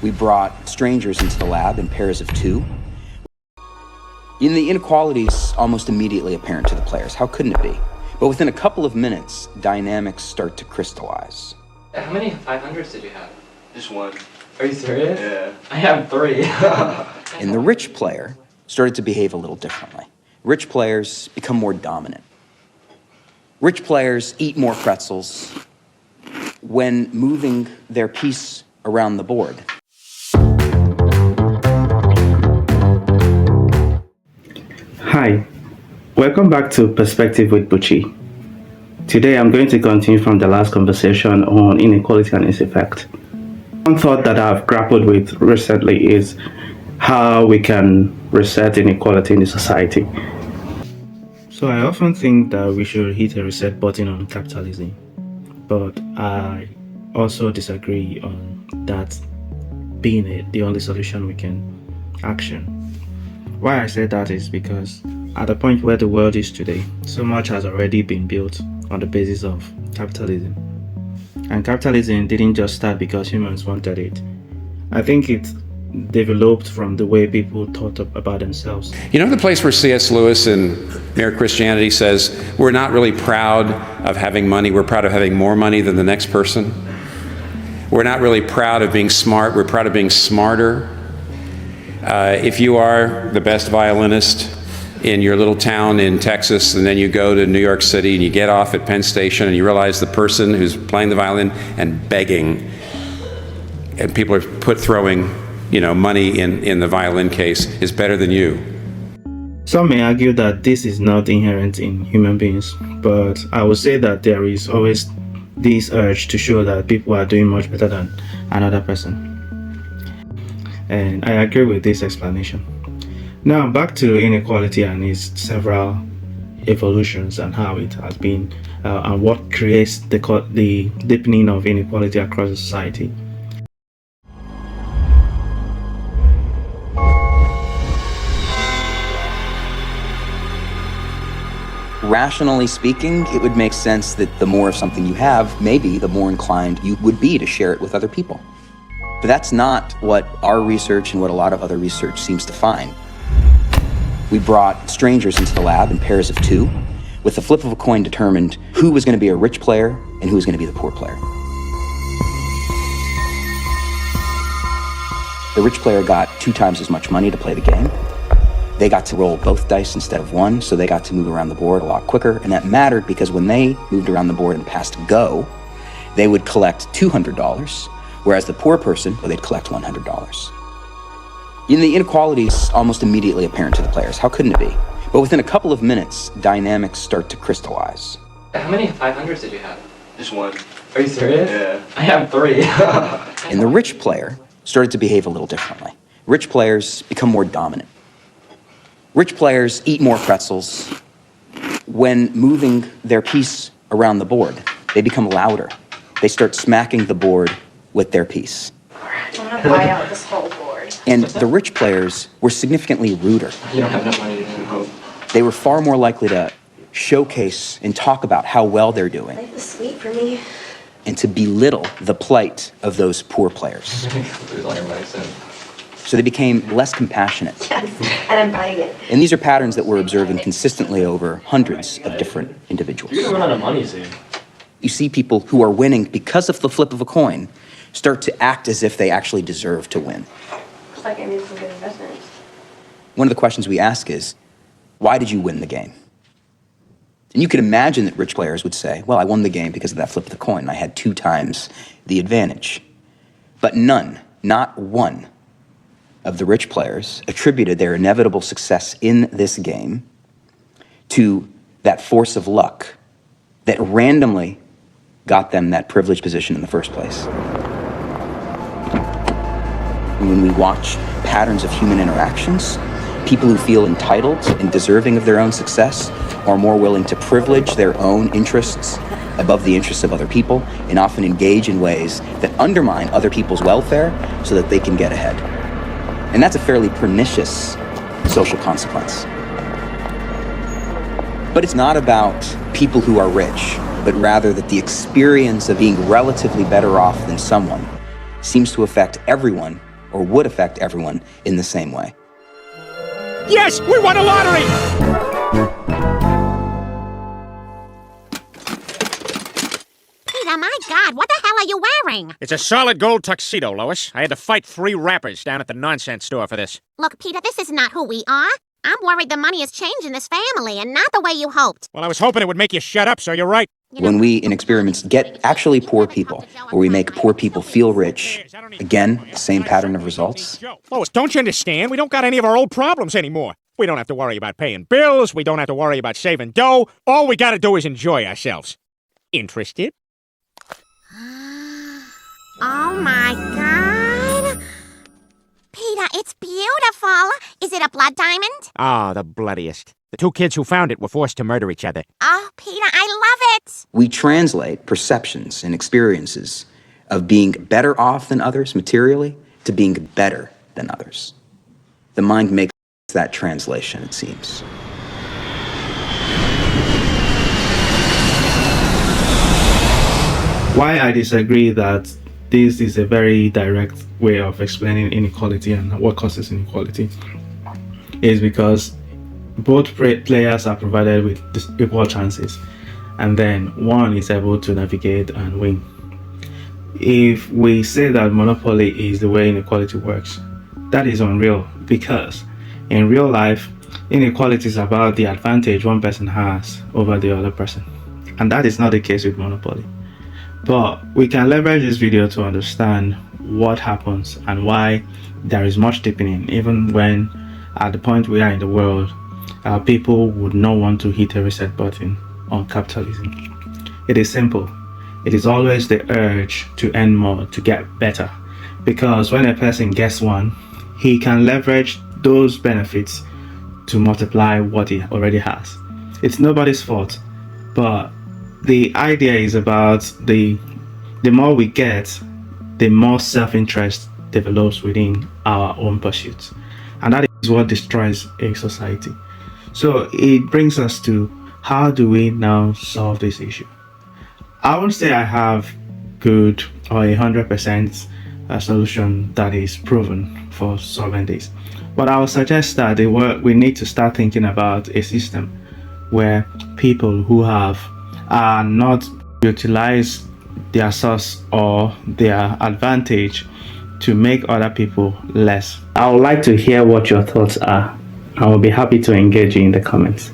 We brought strangers into the lab in pairs of two. And the inequality is almost immediately apparent to the players. How couldn't it be? But within a couple of minutes, dynamics start to crystallize. How many 500s did you have? Just one. Are you serious? Yeah. I have 3. And the rich player started to behave a little differently. Rich players become more dominant. Rich players eat more pretzels when moving their piece around the board. Hi, welcome back to Perspective with Buchi. Today I'm going to continue from the last conversation on inequality and its effect. One thought that I've grappled with recently is how we can reset inequality in the society. So I often think that we should hit a reset button on capitalism, but I also disagree on that being the only solution we can action. Why I say that is because at the point where the world is today, so much has already been built on the basis of capitalism. And capitalism didn't just start because humans wanted it. I think it developed from the way people thought about themselves. You know the place where C.S. Lewis in Mere Christianity says, we're not really proud of having money, we're proud of having more money than the next person. We're not really proud of being smart, we're proud of being smarter. If you are the best violinist in your little town in Texas, and then you go to New York City and you get off at Penn Station and you realize the person who's playing the violin and begging, and people are throwing money in the violin case, is better than you. Some may argue that this is not inherent in human beings, but I would say that there is always this urge to show that people are doing much better than another person. And I agree with this explanation. Now back to inequality and its several evolutions and how it has been and what creates the deepening of inequality across society. Rationally speaking, it would make sense that the more of something you have, maybe the more inclined you would be to share it with other people. But that's not what our research and what a lot of other research seems to find. We brought strangers into the lab in pairs of two. With the flip of a coin determined who was going to be a rich player and who was going to be the poor player. The rich player got 2 times as much money to play the game. They got to roll both dice instead of one, so they got to move around the board a lot quicker, and that mattered because when they moved around the board and passed go, they would collect $200, whereas the poor person, they'd collect $100. And the inequality is almost immediately apparent to the players. How couldn't it be? But within a couple of minutes, dynamics start to crystallize. How many 500s did you have? Just one. Are you serious? Yeah. I have 3. And the rich player started to behave a little differently. Rich players become more dominant. Rich players eat more pretzels when moving their piece around the board. They become louder. They start smacking the board with their piece. I want to buy out this whole board. And the rich players were significantly ruder. You don't have enough money to do it. They were far more likely to showcase and talk about how well they're doing Life is sweet for me. and to belittle the plight of those poor players. Lose all your money soon. So they became less compassionate. Yes, and I'm buying it. And these are patterns that we're observing consistently over hundreds of different individuals. You're gonna run out of money soon. You see people who are winning because of the flip of a coin start to act as if they actually deserve to win. Looks like I made some good investments. One of the questions we ask is, why did you win the game? And you could imagine that rich players would say, well, I won the game because of that flip of the coin. I had 2 times the advantage. But none, not one, of the rich players attributed their inevitable success in this game to that force of luck that randomly got them that privileged position in the first place. And when we watch patterns of human interactions, people who feel entitled and deserving of their own success are more willing to privilege their own interests above the interests of other people and often engage in ways that undermine other people's welfare so that they can get ahead. And that's a fairly pernicious social consequence. But it's not about people who are rich, but rather that the experience of being relatively better off than someone seems to affect everyone, or would affect everyone, in the same way. Yes, we won a lottery! Peter, my God, what the hell are you wearing? It's a solid gold tuxedo, Lois. I had to fight 3 rappers down at the nonsense store for this. Look, Peter, this is not who we are. I'm worried the money has changed in this family and not the way you hoped. Well, I was hoping it would make you shut up, so you're right. When we, in experiments, get actually poor people, or we make poor people feel rich, again, same pattern of results. Lois, don't you understand? We don't got any of our old problems anymore. We don't have to worry about paying bills. We don't have to worry about saving dough. All we gotta do is enjoy ourselves. Interested? Oh my God. Peter, it's beautiful. Is it a blood diamond? Ah, the bloodiest. The 2 kids who found it were forced to murder each other. Oh, Peter, I love it. We translate perceptions and experiences of being better off than others materially to being better than others. The mind makes that translation, it seems. Why I disagree that this is a very direct way of explaining inequality and what causes inequality is because both players are provided with equal chances, and then one is able to navigate and win. If we say that monopoly is the way inequality works, that is unreal, because in real life, inequality is about the advantage one person has over the other person, and that is not the case with monopoly. But we can leverage this video to understand what happens and why there is much deepening, even when at the point we are in the world, people would not want to hit a reset button on capitalism. It is simple. It is always the urge to earn more, to get better. Because when a person gets one, he can leverage those benefits to multiply what he already has. It's nobody's fault, but the idea is about the more we get, the more self-interest develops within our own pursuits, and that is what destroys a society. So it brings us to, how do we now solve this issue? I won't say I have good or 100% solution that is proven for solving this, but I would suggest that we need to start thinking about a system where people who have not utilize their source or their advantage to make other people less. I would like to hear what your thoughts are. I will be happy to engage you in the comments.